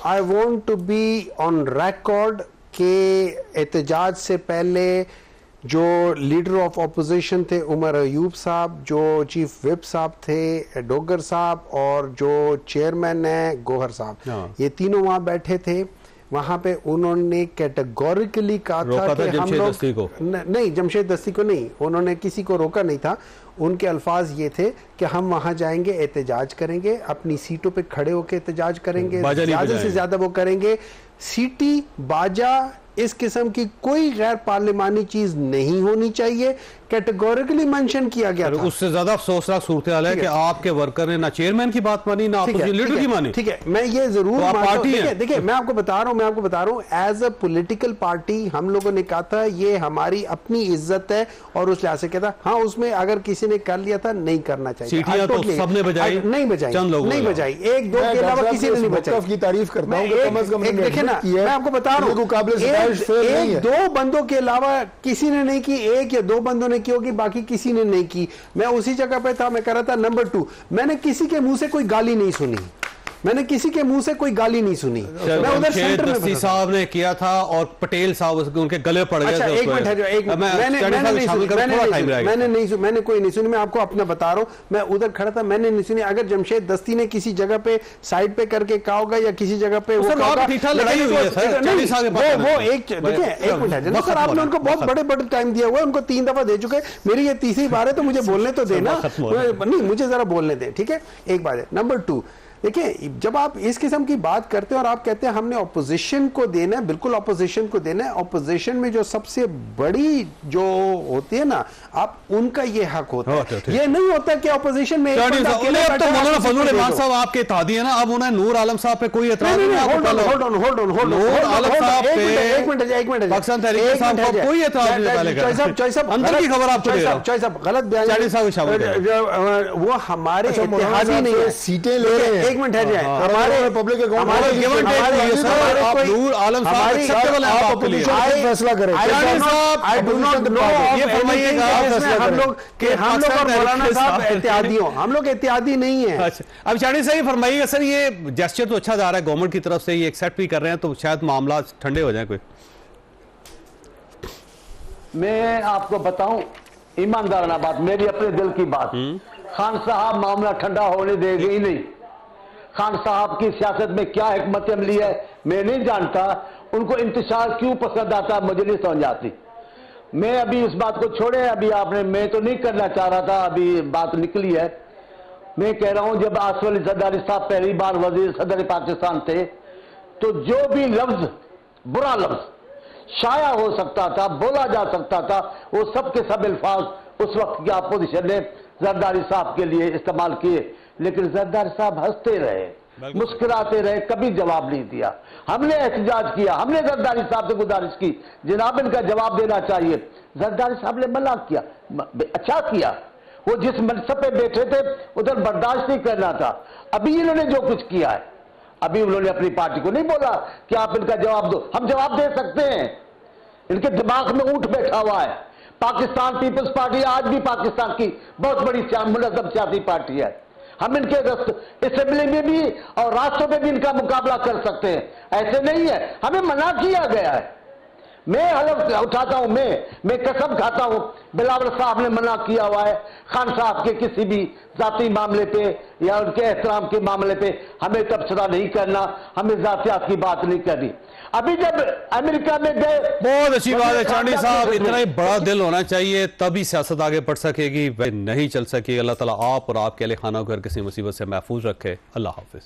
I want to be on record के एहतजाज से पहले जो लीडर ऑफ ऑपोजिशन थे उमर अयूब साहब, जो चीफ विप साहब थे डोगर साहब, और जो चेयरमैन है गोहर साहब, ये तीनों वहां बैठे थे। वहां पे उन्होंने कैटेगोरिकली कहा था कि हम लोग नहीं, जमशेद दस्ती को नहीं, उन्होंने किसी को रोका नहीं था। उनके अल्फाज ये थे कि हम वहां जाएंगे, एहतजाज करेंगे, अपनी सीटों पे खड़े होकर एहतजाज करेंगे, ज्यादा से ज्यादा वो करेंगे। सीटी बाजा इस किस्म की कोई गैर पार्लिमानी चीज नहीं होनी चाहिए, कैटेगोरिकली मेंशन किया गया था। उससे ज्यादा अफसोसनाक सूरत हाल है कि आपके वर्कर ने ना चेयरमैन की बात मानी, ना अपोजिशन लीडर की मानी। ठीक है, मैं ये जरूर पार्टी है। देखिए मैं आपको बता रहा हूं एज अ पॉलिटिकल पार्टी हम लोगों ने कहा था ये हमारी अपनी इज्जत है, और उस लिहाज से कहता हाँ उसमें अगर किसी ने कर लिया था नहीं करना चाहिए। सीटियां तो सबने बजाई, नहीं बजाई, नहीं बजाई, एक दो के अलावा किसी ने नहीं बजाई। की तारीफ करता हूं, कम से कम देखिए ना, मैं आपको बता रहा हूं एक दो बंदों के अलावा किसी ने नहीं की, एक या दो बंदों ने की होगी, बाकी किसी ने नहीं की। मैं उसी जगह पे था, मैं कर रहा था। नंबर 2, मैंने किसी के मुंह से कोई गाली नहीं सुनी, मैंने किसी के मुंह से कोई गाली नहीं सुनी। मैं उधर सेंटर में दस्ती साहब ने किया था और पटेल साहब उनके गले पड़ गए। अच्छा, एक मिनट है, मैंने कोई नहीं सुनी। मैं आपको अपना बता रहा हूं, मैं उधर खड़ा था, मैंने नहीं सुनी। अगर जमशेद दस्ती ने किसी जगह पे साइड पे करके कहा होगा या किसी जगह पे वो लड़ाई हुई है सर, वो एक देखिए एक मिनट है सर, आपने उनको बहुत बड़े बड़े टाइम दिया हुआ है, उनको 3 दफा दे चुके, मेरी ये तीसरी बार है, तो मुझे बोलने तो देना। नहीं, मुझे जरा बोलने दें, ठीक है। एक बात है। नंबर 2, देखिए जब आप इस किस्म की बात करते हैं और आप कहते हैं हमने ऑपोजिशन को देना है, बिल्कुल ऑपोजिशन को देना है। ऑपोजिशन में जो सबसे बड़ी जो होती है ना, आप उनका ये हक होता है। ये नहीं होता कि ऑपोजिशन में मौलाना फजलुर रहमान साहब आपके तादी है ना, अब उन्हें नूर आलम साहब पे कोई एतराज नहीं है। पाकिस्तान तहरीक साहब को कोई एतराज नहीं डालेगा। अंदर की खबर आपको दे रहा हूं, गलत बयान, वो हमारे इत्तेहादी नहीं है, सीटें ले रहे हैं। एक मिनट है, हमारे पब्लिक फैसला करें। हम लोग और मौलाना साहब एहतियाती हम लोग एहतियाती नहीं है। अब चाणी साहब फरमाइएगा सर, ये जेस्चर तो अच्छा जा रहा है गवर्नमेंट की तरफ से, ये एक्सेप्ट भी कर रहे हैं, तो शायद मामला ठंडे हो जाए कोई। मैं आपको बताऊं ईमानदाराना बात, मेरी अपने दिल की बात, खान साहब मामला ठंडा होने देंगे ही नहीं। खान साहब की सियासत में क्या हिकमत अमली है मैं नहीं जानता, उनको इंतशार क्यों पसंद आता मुझे नहीं समझ आती। मैं अभी इस बात को छोड़े, अभी आपने, मैं तो नहीं करना चाह रहा था, अभी बात निकली है। मैं कह रहा हूं जब आसिफ अली जरदारी साहब पहली बार वजीर सदर पाकिस्तान थे, तो जो भी लफ्ज, बुरा लफ्ज शाया हो सकता था, बोला जा सकता था, वो सब के सब अल्फाज उस वक्त की अपोजिशन ने जरदारी साहब के लिए इस्तेमाल किए, लेकिन जरदारी साहब हंसते रहे, मुस्कुराते रहे, कभी जवाब नहीं दिया। हमने एहतजाज किया, हमने जरदारी साहब से गुजारिश की जनाब इनका जवाब देना चाहिए, जरदारी साहब ने मना किया। अच्छा किया, वो जिस मनसब पे बैठे थे उधर बर्दाश्त नहीं करना था। अभी इन्होंने जो कुछ किया है, अभी उन्होंने अपनी पार्टी को नहीं बोला कि आप इनका जवाब दो, हम जवाब दे सकते हैं, इनके दिमाग में ऊंट बैठा हुआ है। पाकिस्तान पीपल्स पार्टी आज भी पाकिस्तान की बहुत बड़ी मुनज़्ज़म सियासी पार्टी है, हम इनके असेंबली में भी और रास्तों में भी इनका मुकाबला कर सकते हैं। ऐसे नहीं है, हमें मना किया गया है। मैं हलफ उठाता हूं, मैं कसम खाता हूं, बिलावल साहब ने मना किया हुआ है खान साहब के किसी भी जाती मामले पे या उनके एहतराम के मामले पे हमें तबसरा नहीं करना, हमें जातियात की बात नहीं करनी। अभी जब अमेरिका में गए, बहुत अच्छी बात है चांडी साहब, इतना ही बड़ा दिल होना चाहिए तभी सियासत आगे बढ़ सकेगी, वह नहीं चल सकेगी। अल्लाह ताला आप और आपके अहले खाना को हर किसी मुसीबत से महफूज रखे। अल्लाह हाफिज।